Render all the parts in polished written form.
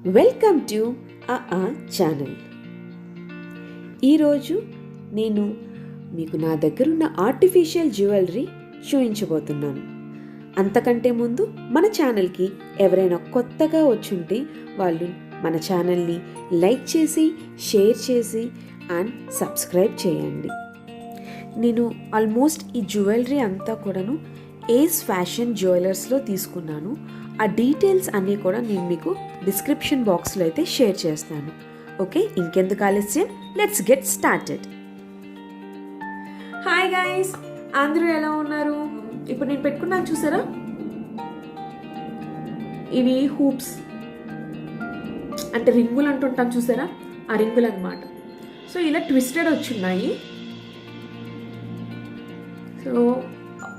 Welcome to ఆ channel. ఈరోజు నేను మీకు నా దగ్గరున్న ఆర్టిఫిషియల్ జ్యువెలరీ చూపించబోతున్నాను. అంతకంటే ముందు మన ఛానల్కి ఎవరైనా కొత్తగా వచ్చుంటే వాళ్ళు మన ఛానల్ని లైక్ చేసి, షేర్ చేసి అండ్ సబ్స్క్రైబ్ చేయండి. నేను ఆల్మోస్ట్ ఈ జ్యువెలరీ అంతా కూడాను ఏస్ ఫ్యాషన్ జ్యువెలర్స్లో తీసుకున్నాను. ఆ డీటెయిల్స్ అన్నీ కూడా నేను మీకు డిస్క్రిప్షన్ బాక్స్లో అయితే షేర్ చేస్తాను. ఓకే, ఇంకెందుకు ఆలస్యం, let's get started. Hi guys, అందరూ ఎలా ఉన్నారు? ఇప్పుడు నేను పెట్టుకున్నాను చూసారా, ఇవి హూప్స్ అంటే రింగులు అంటుంటాను చూసారా, ఆ రింగులు అనమాట. సో ఇలా ట్విస్టెడ్ వచ్చున్నాయి. సో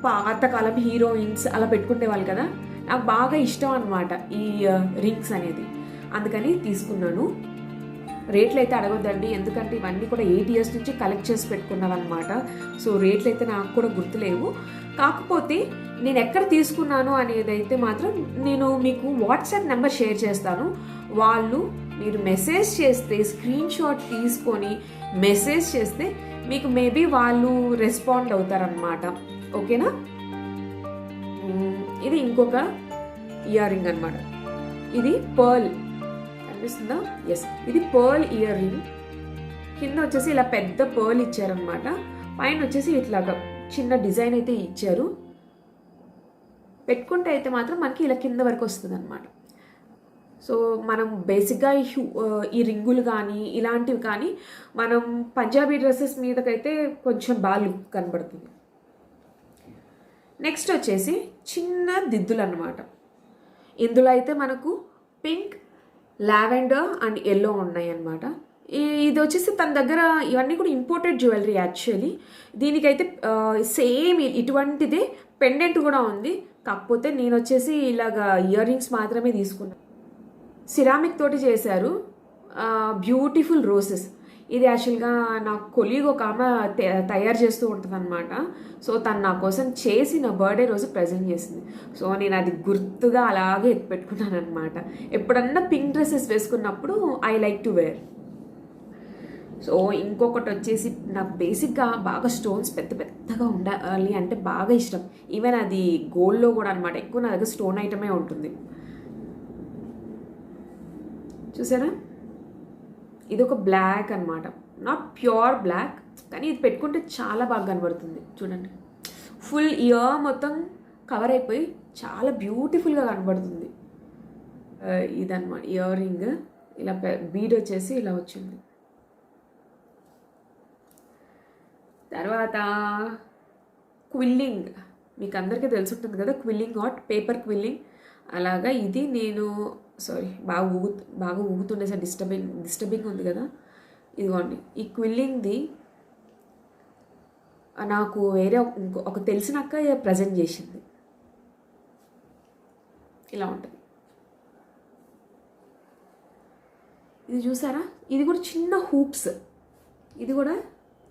పాతకాలం హీరోయిన్స్ అలా పెట్టుకునే వాళ్ళు కదా, నాకు బాగా ఇష్టం అనమాట ఈ రింగ్స్ అనేది, అందుకని తీసుకున్నాను. రేట్లు అయితే అడగొద్దండి, ఎందుకంటే ఇవన్నీ కూడా 8 years నుంచి కలెక్ట్ చేసి పెట్టుకున్నావన్నమాట. సో రేట్లు అయితే నాకు కూడా గుర్తులేవు. కాకపోతే నేను ఎక్కడ తీసుకున్నాను అనేది అయితే మాత్రం నేను మీకు వాట్సాప్ నెంబర్ షేర్ చేస్తాను. వాళ్ళు మీరు మెసేజ్ చేస్తే, స్క్రీన్ షాట్ తీసుకొని మెసేజ్ చేస్తే మీకు మేబీ వాళ్ళు రెస్పాండ్ అవుతారనమాట. ఓకేనా? ఇది ఇంకొక ఇయర్ రింగ్ అనమాట. ఇది పర్ల్ కనిపిస్తుందా? ఎస్, ఇది పర్ల్ ఇయర్ రింగ్. కింద వచ్చేసి ఇలా పెద్ద పర్ల్ ఇచ్చారనమాట. పైన వచ్చేసి ఇట్లాగా చిన్న డిజైన్ అయితే ఇచ్చారు. పెట్టుకుంటే అయితే మాత్రం మనకి ఇలా కింద వరకు వస్తుంది అనమాట. సో మనం బేసిక్గా ఈ రింగులు కానీ ఇలాంటివి కానీ మనం పంజాబీ డ్రెస్సెస్ మీదకైతే కొంచెం బాగా లుక్ కనబడుతుంది. నెక్స్ట్ వచ్చేసి చిన్న దిద్దులు అన్నమాట. ఇందులో అయితే మనకు పింక్, లావెండర్ అండ్ ఎల్లో ఉన్నాయి అన్నమాట. ఇది వచ్చేసి తన దగ్గర ఇవన్నీ కూడా ఇంపోర్టెడ్ జ్యువెలరీ యాక్చువల్లీ. దీనికైతే సేమ్ ఇటువంటిదే పెండెంట్ కూడా ఉంది. కాకపోతే నేను వచ్చేసి ఇలాగా ఇయర్ రింగ్స్ మాత్రమే తీసుకున్నాను. సిరామిక్ తోటి చేశారు, బ్యూటిఫుల్ రోసెస్. ఇది యాక్చువల్గా నా కొలీగ్ ఒక ఆమె తయారు చేస్తూ ఉంటుంది అనమాట. సో తను నా కోసం చేసి నా బర్త్డే రోజు ప్రజెంట్ చేసింది. సో నేను అది గుర్తుగా అలాగే ఎత్తిపెట్టుకున్నాను అనమాట. ఎప్పుడన్నా పింక్ డ్రెస్సెస్ వేసుకున్నప్పుడు I like to wear. So ఇంకొకటి వచ్చేసి నాకు బేసిక్గా బాగా స్టోన్స్ పెద్ద పెద్దగా ఉండాలి అంటే బాగా ఇష్టం. ఈవెన్ అది గోల్డ్లో కూడా అనమాట. ఎక్కువ నా దగ్గర స్టోన్ ఐటమే ఉంటుంది. చూసారా, ఇది ఒక బ్లాక్ అనమాట, నాట్ ప్యూర్ బ్లాక్, కానీ ఇది పెట్టుకుంటే చాలా బాగా కనబడుతుంది. చూడండి, ఫుల్ ఇయర్ మొత్తం కవర్ అయిపోయి చాలా బ్యూటిఫుల్గా కనబడుతుంది. ఇదన్నమాట ఇయర్ రింగ్. ఇలా బీడ్ వచ్చేసి ఇలా వచ్చింది. తర్వాత క్విల్లింగ్, మీకు అందరికీ తెలిసి ఉంటుంది కదా, క్విల్లింగ్ ఆర్ట్, పేపర్ క్విల్లింగ్. అలాగా ఇది నేను బాగా ఊగుతుండే సార్, డిస్టర్బింగ్ ఉంది కదా. ఇదిగోండి, ఈ క్విల్లింగ్ది నాకు వేరే ఒక తెలిసినాక ప్రజెంట్ చేసింది. ఇలా ఉంటుంది. ఇది చూసారా, ఇది కూడా చిన్న హూప్స్. ఇది కూడా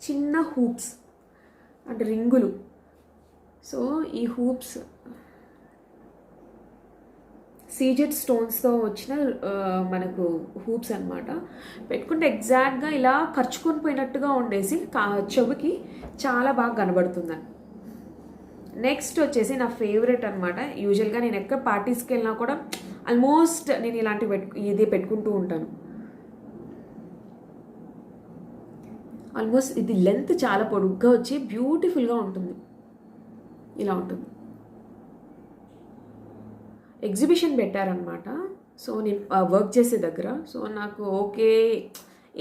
చిన్న హూప్స్ అంటే రింగులు. సో ఈ హూప్స్ సీజెడ్ స్టోన్స్తో వచ్చిన మనకు హూప్స్ అనమాట. పెట్టుకుంటే ఎగ్జాక్ట్గా ఇలా ఖర్చుకొని పోయినట్టుగా ఉండేసి చెవికి చాలా బాగా కనబడుతుందని. నెక్స్ట్ వచ్చేసి నా ఫేవరెట్ అనమాట. యూజువల్గా నేను ఎక్కడ పార్టీస్కి వెళ్ళినా కూడా ఆల్మోస్ట్ నేను ఇలాంటివి ఇది పెట్టుకుంటూ ఉంటాను. ఆల్మోస్ట్ ఇది లెంత్ చాలా పొడుగ్గా వచ్చి బ్యూటిఫుల్గా ఉంటుంది. ఇలా ఉంటుంది. ఎగ్జిబిషన్ పెట్టారనమాట. సో నేను వర్క్ చేసే దగ్గర. సో నాకు ఓకే,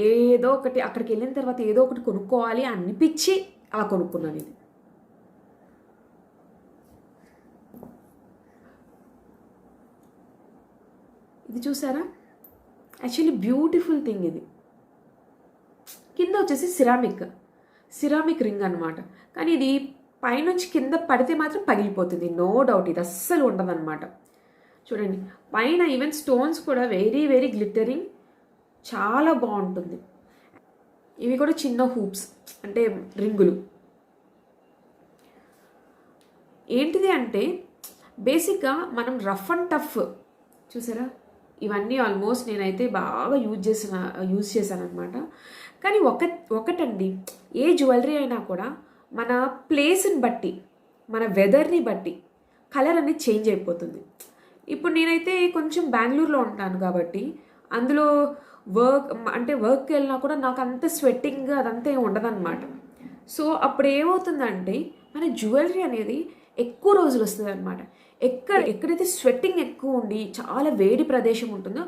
ఏదో ఒకటి అక్కడికి వెళ్ళిన తర్వాత ఏదో ఒకటి కొనుక్కోవాలి అనిపించి అలా కొనుక్కున్నాను. ఇది చూసారా, యాక్చువల్లీ బ్యూటిఫుల్ థింగ్. ఇది కింద వచ్చేసి సిరామిక్ రింగ్ అనమాట. కానీ ఇది పైనుంచి కింద పడితే మాత్రం పగిలిపోతుంది, నో డౌట్. ఇది అస్సలు ఉండదన్నమాట. చూడండి, పైన ఈవెన్ స్టోన్స్ కూడా వెరీ వెరీ గ్లిటరింగ్, చాలా బాగుంటుంది. ఇవి కూడా చిన్న హూప్స్ అంటే రింగులు. ఏంటిది అంటే బేసిక్గా మనం రఫ్ అండ్ టఫ్ చూసారా, ఇవన్నీ ఆల్మోస్ట్ నేనైతే బాగా యూజ్ చేశాను అనమాట. కానీ ఒకటండి, ఏ జ్యువెలరీ అయినా కూడా మన ప్లేస్ని బట్టి, మన వెదర్ని బట్టి కలర్ అనేది చేంజ్ అయిపోతుంది. ఇప్పుడు నేనైతే కొంచెం బెంగళూరులో ఉంటాను కాబట్టి అందులో వర్క్కి వెళ్ళినా కూడా నాకు అంత స్వెట్టింగ్ అదంతా ఏమి ఉండదన్నమాట. సో అప్పుడు ఏమవుతుందంటే మన జ్యువెలరీ అనేది ఎక్కువ రోజులు వస్తుంది అనమాట. ఎక్కడైతే స్వెట్టింగ్ ఎక్కువ ఉండి చాలా వేడి ప్రదేశం ఉంటుందో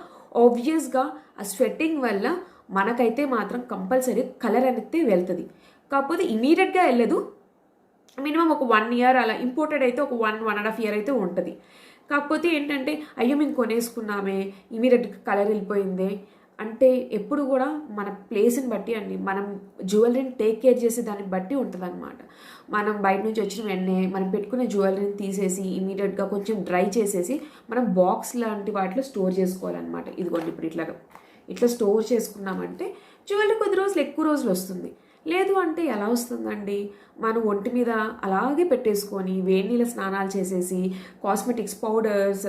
ఆబ్వియస్గా ఆ స్వెట్టింగ్ వల్ల మనకైతే మాత్రం కంపల్సరీ కలర్ అనేది వెళ్తుంది. కాకపోతే ఇమీడియట్గా వెళ్ళదు, మినిమం ఒక 1 year అలా. ఇంపోర్టెడ్ అయితే ఒక 1.5 year అయితే ఉంటుంది. కాకపోతే ఏంటంటే అయ్యో మేము కొనేసుకున్నామే ఇమీడియట్గా కలర్ వెళ్ళిపోయిందే అంటే ఎప్పుడు కూడా మన ప్లేస్ని బట్టి అండి, మనం జ్యువెలరీని టేక్ కేర్ చేసే దాన్ని బట్టి ఉంటుంది అనమాట. మనం బయట నుంచి వచ్చిన వెంటనే మనం పెట్టుకునే జ్యువెలరీని తీసేసి ఇమీడియట్గా కొంచెం డ్రై చేసేసి మనం బాక్స్ లాంటి వాటిలో స్టోర్ చేసుకోవాలన్నమాట. ఇదిగోండి ఇప్పుడు ఇట్లా స్టోర్ చేసుకున్నామంటే జ్యువెలరీ కొద్ది రోజులు ఎక్కువ రోజులు వస్తుంది. లేదు అంటే ఎలా వస్తుందండి, మనం ఒంటి మీద అలాగే పెట్టేసుకొని వేడి నీళ్ళ స్నానాలు చేసేసి కాస్మెటిక్స్ పౌడర్స్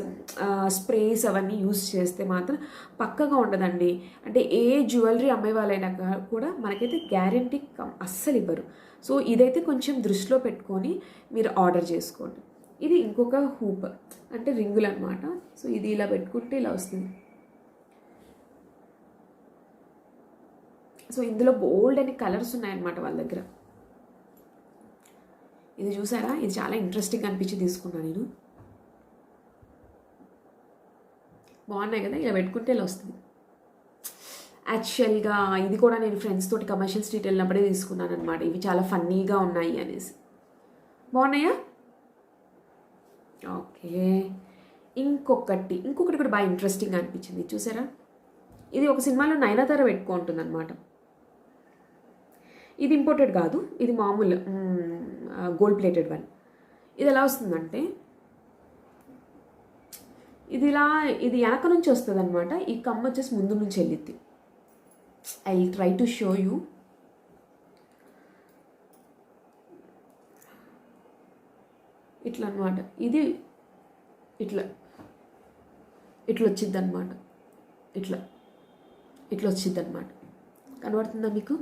స్ప్రేస్ అవన్నీ యూజ్ చేస్తే మాత్రం పక్కగా ఉండదండి. అంటే ఏ జ్యువెలరీ అమ్మే వాళ్ళైనా కూడా మనకైతే గ్యారంటీ అస్సలు ఇవ్వరు. సో ఇదైతే కొంచెం దృష్టిలో పెట్టుకొని మీరు ఆర్డర్ చేసుకోండి. ఇది ఇంకొక హూప్ అంటే రింగులు అనమాట. సో ఇది ఇలా పెట్టుకుంటే ఇలా వస్తుంది. సో ఇందులో బోల్డ్ అని కలర్స్ ఉన్నాయన్నమాట వాళ్ళ దగ్గర. ఇది చూసారా, ఇది చాలా ఇంట్రెస్టింగ్ అనిపించి తీసుకున్నాను నేను. బాగున్నాయి కదా, ఇలా పెట్టుకుంటే ఇలా వస్తుంది. యాక్చువల్గా ఇది కూడా నేను ఫ్రెండ్స్ తోటి కమర్షియల్ స్ట్రీట్ వెళ్ళినప్పుడే తీసుకున్నాను అనమాట. ఇవి చాలా ఫన్నీగా ఉన్నాయి అనేసి. బాగున్నాయా? ఓకే. ఇంకొకటి కూడా బాగా ఇంట్రెస్టింగ్ అనిపించింది. చూసారా, ఇది ఒక సినిమాలో నయనతార పెట్టుకుంటుంది అనమాట. ఇది ఇంపోర్టెడ్ కాదు, ఇది మామూలు గోల్డ్ ప్లేటెడ్ వన్. ఇది ఎలా వస్తుందంటే ఇది వెనక నుంచి వస్తుంది అనమాట. ఈ కమ్మ వచ్చేసి ముందు నుంచి వెళ్ళిద్ది. I will try to show you. ఇట్లా అనమాట. ఇది ఇట్లా వచ్చిద్ది అనమాట. ఇట్లా వచ్చిద్ది అనమాట. కనబడుతుందా మీకు?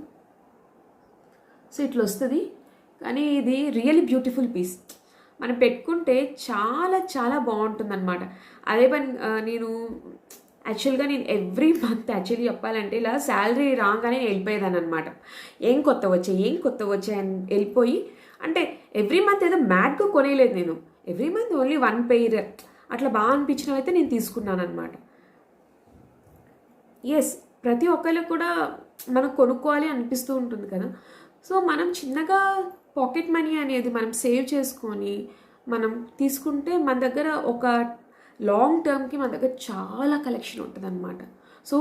సో ఇట్లా వస్తుంది. కానీ ఇది రియల్లీ బ్యూటిఫుల్ పీస్. మనం పెట్టుకుంటే చాలా చాలా బాగుంటుంది అనమాట. అదే పని నేను ఎవ్రీ మంత్ యాక్చువల్లీ చెప్పాలంటే ఇలా శాలరీ రాగానే వెళ్ళిపోయేదాన్ని అనమాట. ఏం కొత్త వచ్చాయి అని వెళ్ళిపోయి, అంటే ఎవ్రీ మంత్ ఏదో మ్యాట్గా కొనేయలేదు నేను. ఎవ్రీ మంత్ ఓన్లీ 1 pair అట్లా బాగా అనిపించినవైతే నేను తీసుకున్నాను అనమాట. ఎస్, ప్రతి ఒక్కరికి కూడా మనం కొనుక్కోవాలి అనిపిస్తూ ఉంటుంది కదా. సో మనం చిన్నగా పాకెట్ మనీ అనేది మనం సేవ్ చేసుకొని మనం తీసుకుంటే మన దగ్గర ఒక లాంగ్ టర్మ్కి మన దగ్గర చాలా కలెక్షన్ ఉంటుంది అనమాట. So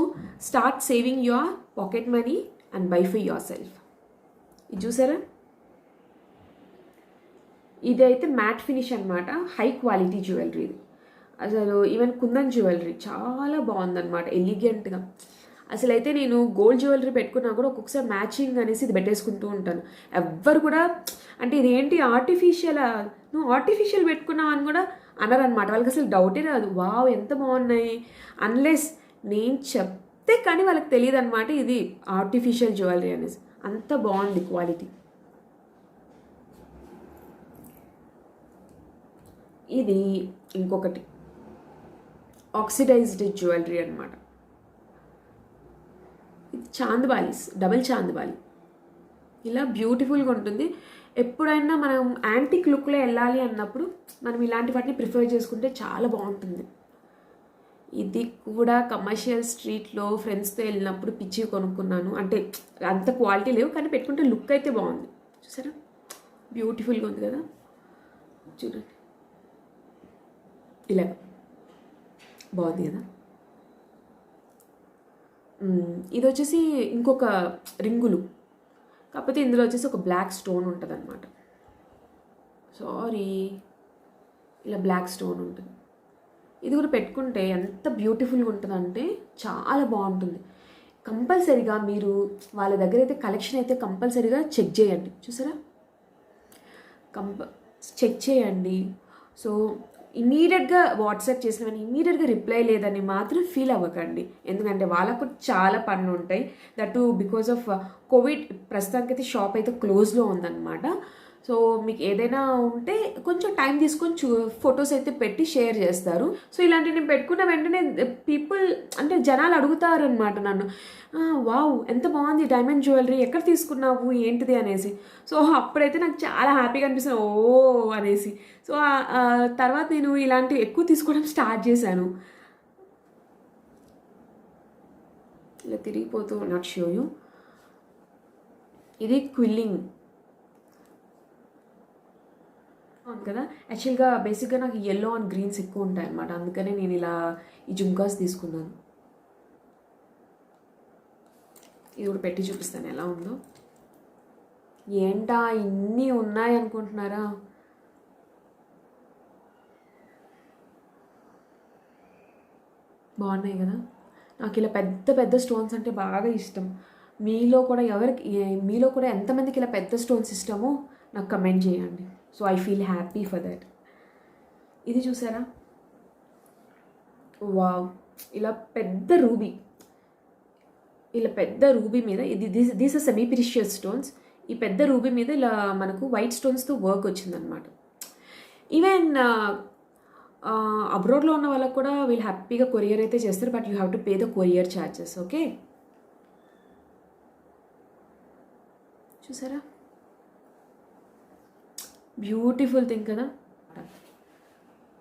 start saving your pocket money and by for your self. ఇది చూసారా, ఇది అయితే మ్యాట్ ఫినిష్ అనమాట. హై క్వాలిటీ జ్యువెలరీ ఇది. అసలు ఈవెన్ కుందన్ జ్యువెలరీ చాలా బాగుందన్నమాట, ఎలిగెంట్గా. అసలు అయితే నేను గోల్డ్ జ్యువెలరీ పెట్టుకున్నా కూడా ఒక్కొక్కసారి మ్యాచింగ్ అనేసి ఇది పెట్టేసుకుంటూ ఉంటాను. ఎవ్వరు కూడా అంటే ఇదేంటి నువ్వు ఆర్టిఫిషియల్ పెట్టుకున్నావు అని కూడా అనరనమాట. వాళ్ళకి అసలు డౌటే రాదు, వావ్ ఎంత బాగున్నాయి, అన్లెస్ నేను చెప్తే కానీ వాళ్ళకి తెలియదు అనమాట ఇది ఆర్టిఫిషియల్ జ్యువెలరీ అనేసి. అంత బాగుంది క్వాలిటీ. ఇది ఇంకొకటి ఆక్సిడైజ్డ్ జ్యువెలరీ అనమాట. ఇది చాందబాలీస్, డబుల్ చాందబాలి. ఇలా బ్యూటిఫుల్గా ఉంటుంది. ఎప్పుడైనా మనం యాంటిక్ లుక్లో వెళ్ళాలి అన్నప్పుడు మనం ఇలాంటి వాటిని ప్రిఫర్ చేసుకుంటే చాలా బాగుంటుంది. ఇది కూడా కమర్షియల్ స్ట్రీట్లో ఫ్రెండ్స్తో వెళ్ళినప్పుడు పిచ్చి కొనుక్కున్నాను. అంటే అంత క్వాలిటీ లేవు కానీ పెట్టుకుంటే లుక్ అయితే బాగుంది. చూసారా, బ్యూటిఫుల్గా ఉంది కదా. చూడండి, ఇలా బాగుంది కదా. ఇది వచ్చేసి ఇంకొక రింగులు, కాకపోతే ఇందులో వచ్చేసి ఒక బ్లాక్ స్టోన్ ఉంటుంది అనమాట. ఇలా బ్లాక్ స్టోన్ ఉంటుంది. ఇది కూడా పెట్టుకుంటే ఎంత బ్యూటిఫుల్గా ఉంటుందంటే చాలా బాగుంటుంది. కంపల్సరీగా మీరు వాళ్ళ దగ్గర అయితే కలెక్షన్ అయితే కంపల్సరీగా చెక్ చేయండి. చూసారా, చెక్ చేయండి. సో ఇమీడియట్గా వాట్సాప్ చేసిన కానీ ఇమీడియట్గా రిప్లై లేదని మాత్రం ఫీల్ అవ్వకండి. ఎందుకంటే వాళ్ళకు చాలా పనులు ఉంటాయి. దట్ బికాస్ ఆఫ్ కోవిడ్ ప్రస్తుతానికైతే షాప్ అయితే క్లోజ్లో ఉందన్నమాట. సో మీకు ఏదైనా ఉంటే కొంచెం టైం తీసుకొని ఫొటోస్ అయితే పెట్టి షేర్ చేస్తారు. సో ఇలాంటివి నేను పెట్టుకున్న వెంటనే పీపుల్ అంటే జనాలు అడుగుతారనమాట నన్ను, వావ్ ఎంత బాగుంది డైమండ్ జ్యువెలరీ, ఎక్కడ తీసుకున్నావు ఏంటిది అనేసి. సో అప్పుడైతే నాకు చాలా హ్యాపీగా అనిపిస్తుంది, ఓ అనేసి. సో తర్వాత నేను ఇలాంటివి ఎక్కువ తీసుకోవడం స్టార్ట్ చేశాను. ఇలా తిరిగిపోతూ నాట్ షో యూ. ఇది క్విల్లింగ్ కదా. యాక్చువల్గా బేసిక్గా నాకు ఎల్లో అండ్ గ్రీన్స్ ఎక్కువ ఉంటాయి అన్నమాట. అందుకనే నేను ఇలా ఈ జుమ్కాస్ తీసుకున్నాను. ఇది కూడా పెట్టి చూపిస్తాను ఎలా ఉందో. ఏంటా ఇన్ని ఉన్నాయి అనుకుంటున్నారా? బాగున్నాయి కదా. నాకు ఇలా పెద్ద పెద్ద స్టోన్స్ అంటే బాగా ఇష్టం. మీలో కూడా ఎంతమందికి ఇలా పెద్ద స్టోన్స్ ఇష్టమో నాకు కమెంట్ చేయండి. So I feel happy for that. ఇది చూసారా, వావ్, ఇలా పెద్ద రూబీ మీద these are semi precious stones. ఈ పెద్ద రూబీ మీద ఇలా మనకు వైట్ స్టోన్స్తో వర్క్ వచ్చిందనమాట. ఈవెన్ అబ్రాడ్లో ఉన్న వాళ్ళకు కూడా వీళ్ళు హ్యాపీగా కొరియర్ అయితే చేస్తారు, but you have to pay the courier charges. Okay, చూసారా, బ్యూటిఫుల్ థింగ్ కదా.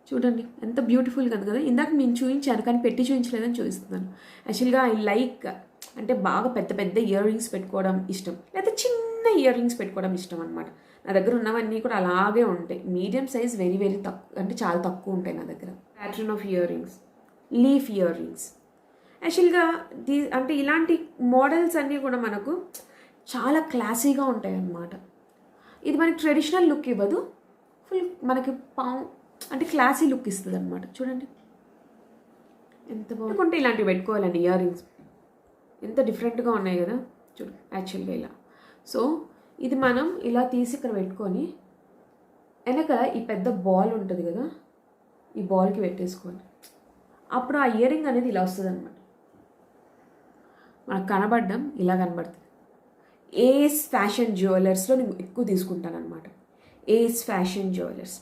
చూడండి ఎంత బ్యూటిఫుల్ కదా. ఇందాక నేను చూపించాను కానీ పెట్టి చూపించలేదని చూపిస్తున్నాను. యాక్చువల్గా ఐ లైక్ అంటే బాగా పెద్ద పెద్ద ఇయర్ రింగ్స్ పెట్టుకోవడం ఇష్టం, లేదా చిన్న ఇయర్ రింగ్స్ పెట్టుకోవడం ఇష్టం అనమాట. నా దగ్గర ఉన్నవన్నీ కూడా అలాగే ఉంటాయి. మీడియం సైజ్ వెరీ వెరీ తక్కువ, అంటే చాలా తక్కువ ఉంటాయి నా దగ్గర. Pattern of ear rings, leap ear rings. యాక్చువల్గా అంటే ఇలాంటి మోడల్స్ అన్నీ కూడా మనకు చాలా క్లాసీగా ఉంటాయి అన్నమాట. ఇది మనకి ట్రెడిషనల్ లుక్ ఇవ్వదు, ఫుల్ మనకి అంటే క్లాసీ లుక్ ఇస్తుంది అనమాట. చూడండి ఎంత బాగుంటే ఇలాంటివి పెట్టుకోవాలండి. ఇయర్ రింగ్స్ ఎంత డిఫరెంట్గా ఉన్నాయి కదా. చూడు యాక్చువల్గా ఇలా. సో ఇది మనం ఇలా తీసి ఇక్కడ పెట్టుకొని వెనక ఈ పెద్ద బాల్ ఉంటుంది కదా, ఈ బాల్కి పెట్టేసుకోవాలి. అప్పుడు ఆ ఇయర్ రింగ్ అనేది ఇలా వస్తుంది అనమాట. మనకు కనబడడం ఇలా కనబడుతుంది. ఏస్ ఫ్యాషన్ జ్యువెలర్స్లో నేను ఎక్కువ తీసుకుంటాను అనమాట. ఏస్ ఫ్యాషన్ జ్యువెలర్స్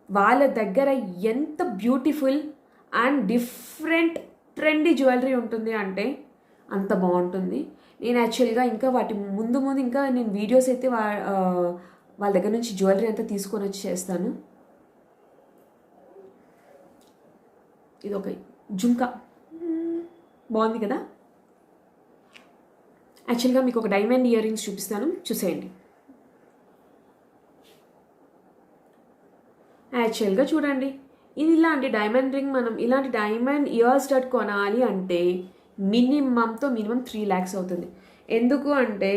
వాళ్ళ దగ్గర ఎంత beautiful and different trendy jewellery ఉంటుంది అంటే అంత బాగుంటుంది. నేను యాక్చువల్గా ఇంకా వాటి ముందు ఇంకా నేను వీడియోస్ అయితే వాళ్ళ దగ్గర నుంచి జ్యువెలరీ అంతా తీసుకొని వచ్చి చేస్తాను. ఇది ఒక జుంకా బాగుంది కదా. యాక్చువల్గా మీకు ఒక డైమండ్ ఇయర్ రింగ్స్ చూపిస్తాను, చూసేయండి. యాక్చువల్గా చూడండి, ఇది ఇలాంటి డైమండ్ రింగ్ మనం ఇలాంటి డైమండ్ ఇయర్ స్టడ్ కొనాలి అంటే మినిమం 3 lakhs అవుతుంది. ఎందుకు అంటే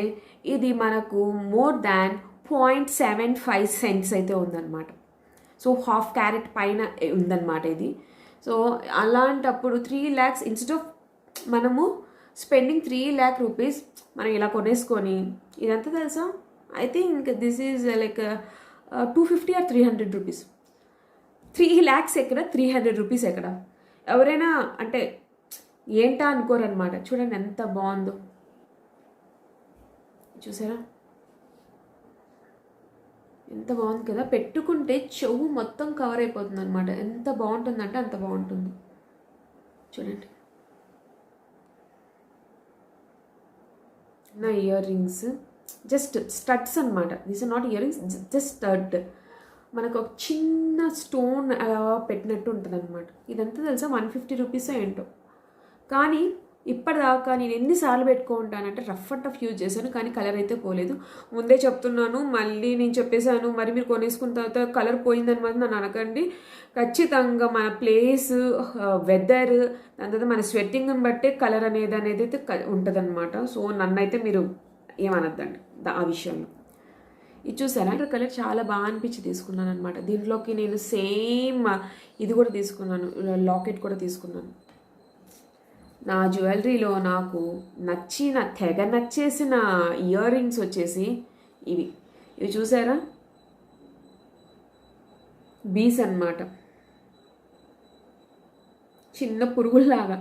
ఇది మనకు మోర్ దాన్ 0.75 cents అయితే ఉందన్నమాట. సో 1/2 carat పైన ఉందన్నమాట ఇది. సో అలాంటప్పుడు 3 lakhs ఇన్స్టెడ్ ఆఫ్ మనము స్పెండింగ్ 3 lakh rupees మనం ఇలా కొనేసుకొని ఇదంతా తెలుసా, I think this is like 250 or 300 rupees. 3 lakhs ఎక్కడ, 300 rupees ఎక్కడ? ఎవరైనా అంటే ఏంటా అనుకోరనమాట. చూడండి ఎంత బాగుందో, చూసారా ఎంత బాగుంది కదా. పెట్టుకుంటే చెవు మొత్తం కవర్ అయిపోతుంది అనమాట. ఎంత బాగుంటుందంటే అంత బాగుంటుంది. చూడండి నా ఇయర్ రింగ్స్ జస్ట్ స్టడ్స్ అనమాట. These are not earrings, just stud. మనకు ఒక చిన్న స్టోన్ పెట్టినట్టు ఉంటుంది అనమాట. ఇదంతా తెలుసా 150 rupees ఏంటో. కానీ ఇప్పటిదాకా నేను ఎన్నిసార్లు పెట్టుకుంటానంటే రఫ్ అండ్ టఫ్ యూజ్ చేశాను, కానీ కలర్ అయితే పోలేదు. ముందే చెప్తున్నాను, మళ్ళీ నేను చెప్పేశాను, మరి మీరు కొనేసుకున్న తర్వాత కలర్ పోయిందని మాత్రం నన్ను అనకండి. ఖచ్చితంగా మన ప్లేస్, వెదర్, దాని తర్వాత మన స్వెట్టింగ్ని బట్టే కలర్ అనేది అయితే ఉంటుంది అనమాట. సో నన్నైతే మీరు ఏమనద్దండి ఆ విషయంలో. ఇది చూసారా, కలర్ చాలా బాగా అనిపించి తీసుకున్నాను అనమాట. దీంట్లోకి నేను సేమ్ ఇది కూడా తీసుకున్నాను, లాకెట్ కూడా తీసుకున్నాను. నా జ్యువెలరీలో నాకు తెగ నచ్చేసిన ఇయర్ రింగ్స్ వచ్చేసి ఇవి చూసారా, బీస్ అన్నమాట. చిన్న పురుగుల్లాగా.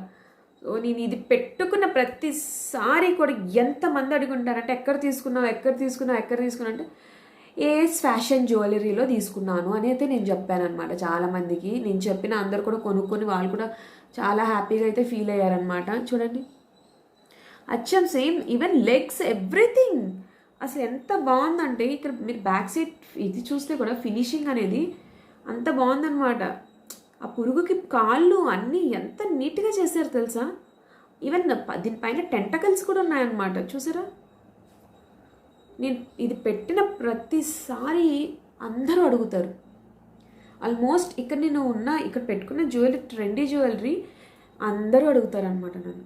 సో నేను ఇది పెట్టుకున్న ప్రతిసారి కూడా ఎంతమంది అడుగుంటారంటే ఎక్కడ తీసుకున్నావు అంటే ఏస్ ఫ్యాషన్ జ్యువెలరీలో తీసుకున్నాను అని అయితే నేను చెప్పానమాట చాలామందికి. నేను చెప్పిన అందరు కూడా కొనుక్కొని వాళ్ళు కూడా చాలా హ్యాపీగా అయితే ఫీల్ అయ్యారనమాట. చూడండి అచ్చం సేమ్, ఈవెన్ లెగ్స్ ఎవ్రీథింగ్ అసలు ఎంత బాగుందంటే ఇక్కడ మీరు బ్యాక్ సైడ్ ఇది చూస్తే కూడా ఫినిషింగ్ అనేది అంత బాగుందనమాట. ఆ పురుగుకి కాళ్ళు అన్నీ ఎంత నీట్గా చేశారు తెలుసా. ఈవెన్ దీనిపైన టెంటకల్స్ కూడా ఉన్నాయన్నమాట, చూసారా. నేను ఇది పెట్టిన ప్రతిసారి అందరూ అడుగుతారు. ఆల్మోస్ట్ ఇక్కడ ఇక్కడ పెట్టుకున్న జ్యువెలరీ ట్రెండీ జ్యువెలరీ అందరూ అడుగుతారు అనమాట నన్ను.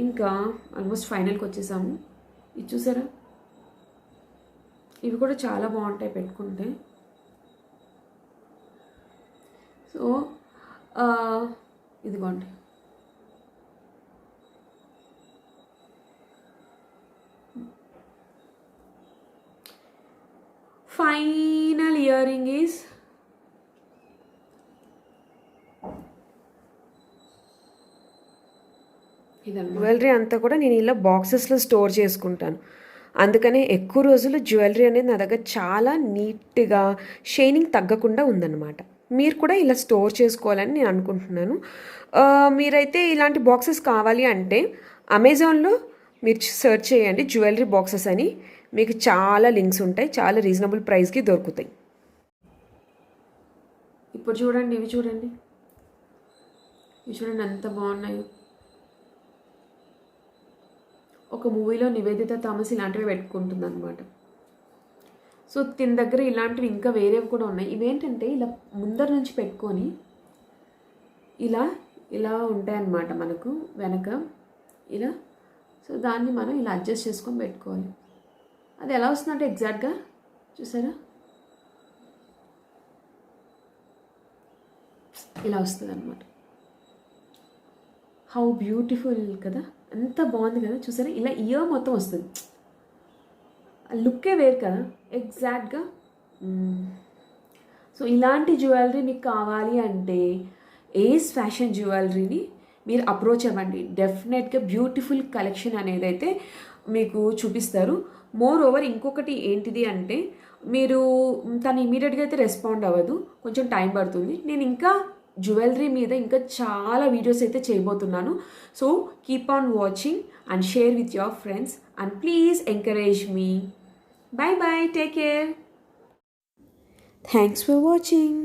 ఇంకా ఆల్మోస్ట్ ఫైనల్కి వచ్చేసాము. ఇది చూసారా, ఇవి కూడా చాలా బాగుంటాయి పెట్టుకుంటే. సో ఇదిగోండి, final ear ring is jewellery అంతా కూడా నేను ఇలా బాక్సెస్లో స్టోర్ చేసుకుంటాను. అందుకనే ఎక్కువ రోజులు జ్యువెలరీ అనేది నా దగ్గర చాలా నీట్గా షైనింగ్ తగ్గకుండా ఉందన్నమాట. మీరు కూడా ఇలా స్టోర్ చేసుకోవాలని నేను అనుకుంటున్నాను. మీరైతే ఇలాంటి బాక్సెస్ కావాలి అంటే అమెజాన్లో మీరు సెర్చ్ చేయండి జ్యువెలరీ బాక్సెస్ అని. మీకు చాలా లింక్స్ ఉంటాయి, చాలా రీజనబుల్ ప్రైస్కి దొరుకుతాయి. ఇప్పుడు చూడండి, ఇవి చూడండి ఎంత బాగున్నాయో. ఒక మూవీలో నివేదిత థామస్ ఇలాంటివి పెట్టుకుంటుంది అనమాట. సో తిన దగ్గర ఇలాంటివి ఇంకా వేరేవి కూడా ఉన్నాయి. ఇవేంటంటే ఇలా ముందర నుంచి పెట్టుకొని ఇలా ఉంటాయన్నమాట మనకు వెనక ఇలా. సో దాన్ని మనం ఇలా అడ్జస్ట్ చేసుకొని పెట్టుకోవాలి. అది ఎలా వస్తుందంటే ఎగ్జాక్ట్గా చూసారా, ఇలా వస్తుంది అనమాట. హౌ బ్యూటిఫుల్ కదా, ఎంత బాగుంది కదా. చూసారా, ఇలా ఇయర్ మొత్తం వస్తుంది. లుక్కే వేరు కదా ఎగ్జాక్ట్గా. సో ఇలాంటి జ్యువెలరీ మీకు కావాలి అంటే ఏస్ ఫ్యాషన్ జ్యువెలరీని మీరు అప్రోచ్ అవ్వండి. డెఫినెట్గా బ్యూటిఫుల్ కలెక్షన్ అనేది అయితే మీకు చూపిస్తారు. మోర్ ఓవర్ ఇంకొకటి ఏంటిది అంటే మీరు తను ఇమీడియట్గా అయితే రెస్పాండ్ అవ్వదు, కొంచెం టైం పడుతుంది. నేను ఇంకా జ్యువెలరీ మీద ఇంకా చాలా వీడియోస్ అయితే చేయబోతున్నాను. So keep on watching and share with your friends and please encourage me. Bye bye, take care. Thanks for watching.